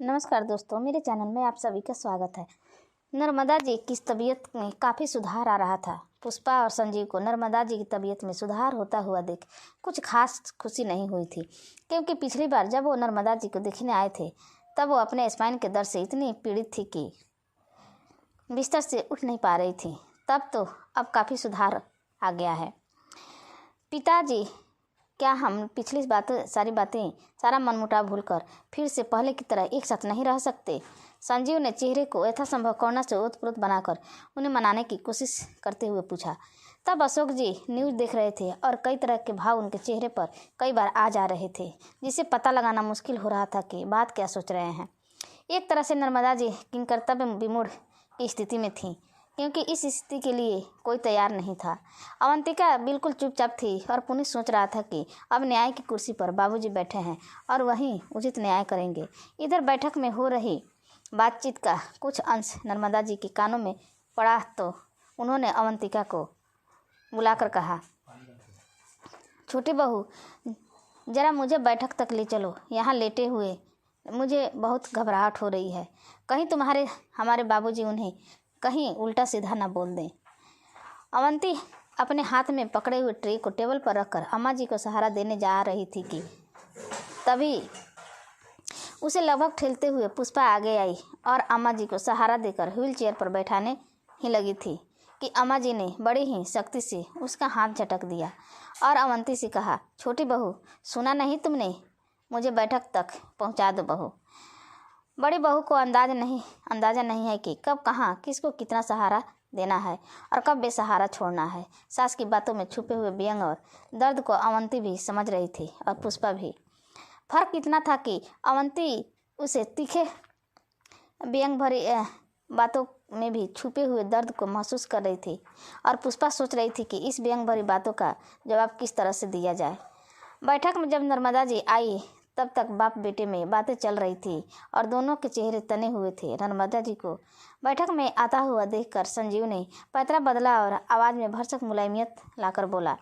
नमस्कार दोस्तों, मेरे चैनल में आप सभी का स्वागत है। नर्मदा जी की तबीयत में काफ़ी सुधार आ रहा था। पुष्पा और संजीव को नर्मदा जी की तबीयत में सुधार होता हुआ देख कुछ खास खुशी नहीं हुई थी, क्योंकि पिछली बार जब वो नर्मदा जी को देखने आए थे तब वो अपने स्पाइन के दर्द से इतनी पीड़ित थी कि बिस्तर से उठ नहीं पा रही थी। तब तो अब काफ़ी सुधार आ गया है। पिताजी, क्या हम पिछली सारी बातें, सारा मनमुटाव भूलकर फिर से पहले की तरह एक साथ नहीं रह सकते? संजीव ने चेहरे को यथासंभव करुणा से ओतप्रोत बनाकर उन्हें मनाने की कोशिश करते हुए पूछा। तब अशोक जी न्यूज़ देख रहे थे और कई तरह के भाव उनके चेहरे पर कई बार आ जा रहे थे, जिसे पता लगाना मुश्किल हो रहा था कि बात क्या सोच रहे हैं। एक तरह से नर्मदा जी किन कर्तव्य विमूढ़ की स्थिति में थीं, क्योंकि इस स्थिति के लिए कोई तैयार नहीं था। अवंतिका बिल्कुल चुपचाप थी और पुनीत सोच रहा था कि अब न्याय की कुर्सी पर बाबूजी बैठे हैं और वहीं उचित न्याय करेंगे। इधर बैठक में हो रही बातचीत का कुछ अंश नर्मदा जी के कानों में पड़ा तो उन्होंने अवंतिका को बुलाकर कहा, छोटी बहू, जरा मुझे बैठक तक ले चलो। यहाँ लेटे हुए मुझे बहुत घबराहट हो रही है। कहीं हमारे बाबूजी उन्हें कहीं उल्टा सीधा ना बोल दें। अवंती अपने हाथ में पकड़े हुए ट्रे को टेबल पर रखकर अम्मा जी को सहारा देने जा रही थी कि तभी उसे लगभग ठेलते हुए पुष्पा आगे आई और अम्मा जी को सहारा देकर व्हील चेयर पर बैठाने ही लगी थी कि अम्मा जी ने बड़ी ही सख्ती से उसका हाथ झटक दिया और अवंती से कहा, छोटी बहू, सुना नहीं तुमने? मुझे बैठक तक पहुंचा दो बहू। बड़ी बहू को अंदाज़ा नहीं है कि कब कहाँ किसको कितना सहारा देना है और कब बेसहारा छोड़ना है। सास की बातों में छुपे हुए व्यंग और दर्द को अवंती भी समझ रही थी और पुष्पा भी। फर्क इतना था कि अवंती उसे तीखे व्यंग भरी बातों में भी छुपे हुए दर्द को महसूस कर रही थी और पुष्पा सोच रही थी कि इस व्यंग भरी बातों का जवाब किस तरह से दिया जाए। बैठक में जब नर्मदा जी आई तब तक बाप बेटे में बातें चल रही थी और दोनों के चेहरे तने हुए थे। नर्मदा जी को बैठक में आता हुआ देखकर संजीव ने पैतरा बदला और आवाज़ में भरसक मुलायमियत लाकर बोला,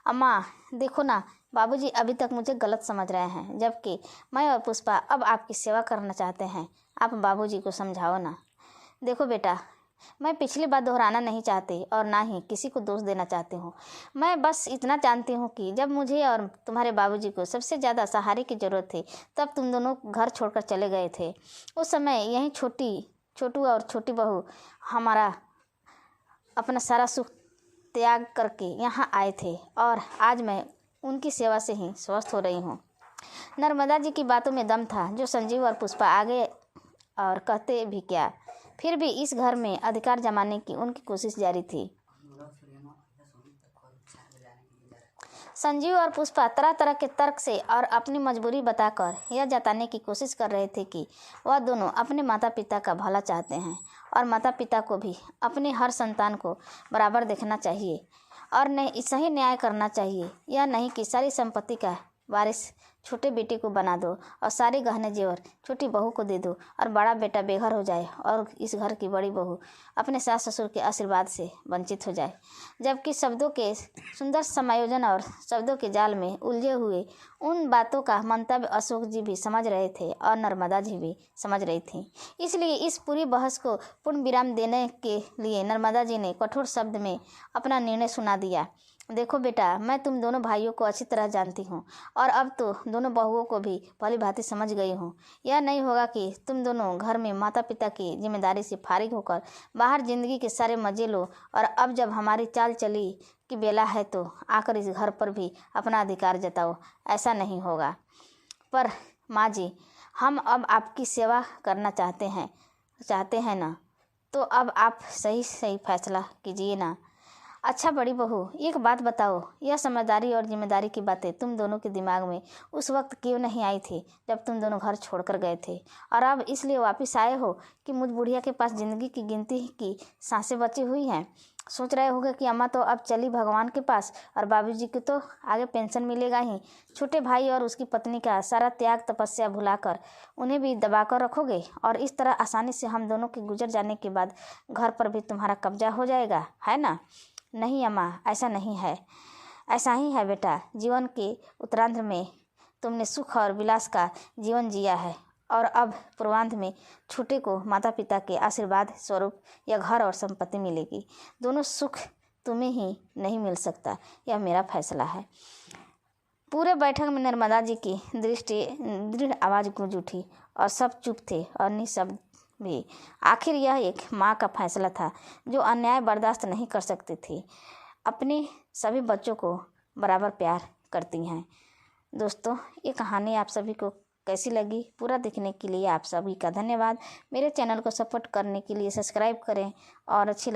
अम्मा देखो ना, बाबूजी अभी तक मुझे गलत समझ रहे हैं, जबकि मैं और पुष्पा अब आपकी सेवा करना चाहते हैं। आप बाबूजी को समझाओ ना। देखो बेटा, मैं पिछली बात दोहराना नहीं चाहती और ना ही किसी को दोष देना चाहती हूँ। मैं बस इतना जानती हूँ कि जब मुझे और तुम्हारे बाबूजी को सबसे ज़्यादा सहारे की ज़रूरत थी तब तुम दोनों घर छोड़कर चले गए थे। उस समय यहीं छोटू और छोटी बहू हमारा अपना सारा सुख त्याग करके यहाँ आए थे और आज मैं उनकी सेवा से ही स्वस्थ हो रही हूँ। नर्मदा जी की बातों में दम था जो संजीव और पुष्पा आगे और कहते भी क्या, फिर भी इस घर में अधिकार जमाने की उनकी कोशिश जारी थी। संजीव और पुष्पा तरह तरह के तर्क से और अपनी मजबूरी बताकर यह जताने की कोशिश कर रहे थे कि वह दोनों अपने माता पिता का भला चाहते हैं और माता पिता को भी अपने हर संतान को बराबर देखना चाहिए और सही न्याय करना चाहिए। यह नहीं कि सारी संपत्ति का वारिस छोटे बेटे को बना दो और सारे गहने जेवर छोटी बहू को दे दो और बड़ा बेटा बेघर हो जाए और इस घर की बड़ी बहू अपने सास ससुर के आशीर्वाद से वंचित हो जाए। जबकि शब्दों के सुंदर समायोजन और शब्दों के जाल में उलझे हुए उन बातों का मंतव्य अशोक जी भी समझ रहे थे और नर्मदा जी भी समझ रही थी। इसलिए इस पूरी बहस को पूर्ण विराम देने के लिए नर्मदा जी ने कठोर शब्द में अपना निर्णय सुना दिया। देखो बेटा, मैं तुम दोनों भाइयों को अच्छी तरह जानती हूँ और अब तो दोनों बहुओं को भी भली भांति समझ गई हूँ। यह नहीं होगा कि तुम दोनों घर में माता पिता की जिम्मेदारी से फारिग होकर बाहर जिंदगी के सारे मजे लो और अब जब हमारी चाल चली की बेला है तो आकर इस घर पर भी अपना अधिकार जताओ। ऐसा नहीं होगा। पर माँ जी, हम अब आपकी सेवा करना चाहते हैं ना, तो अब आप सही फैसला कीजिए ना। अच्छा बड़ी बहू, एक बात बताओ, यह समझदारी और जिम्मेदारी की बातें तुम दोनों के दिमाग में उस वक्त क्यों नहीं आई थी जब तुम दोनों घर छोड़कर गए थे और अब इसलिए वापस आए हो कि मुझ बुढ़िया के पास जिंदगी की गिनती की सांसें बची हुई हैं? सोच रहे होगे कि अम्मा तो अब चली भगवान के पास और बाबूजी को तो आगे पेंशन मिलेगा ही। छोटे भाई और उसकी पत्नी का सारा त्याग तपस्या भुलाकर उन्हें भी दबाकर रखोगे और इस तरह आसानी से हम दोनों के गुजर जाने के बाद घर पर भी तुम्हारा कब्जा हो जाएगा, है ना? नहीं अम्मा, ऐसा नहीं है। ऐसा ही है बेटा। जीवन के उत्तरार्ध में तुमने सुख और विलास का जीवन जिया है और अब पूर्वांध में छोटे को माता पिता के आशीर्वाद स्वरूप यह घर और संपत्ति मिलेगी। दोनों सुख तुम्हें ही नहीं मिल सकता, यह मेरा फैसला है। पूरे बैठक में नर्मदा जी की दृढ़ आवाज़ गूंज उठी और सब चुप थे और निशब्द भी। आखिर यह एक माँ का फैसला था जो अन्याय बर्दाश्त नहीं कर सकती थी। अपने सभी बच्चों को बराबर प्यार करती हैं। दोस्तों, ये कहानी आप सभी को कैसी लगी, पूरा देखने के लिए आप सभी का धन्यवाद। मेरे चैनल को सपोर्ट करने के लिए सब्सक्राइब करें और अच्छी लगे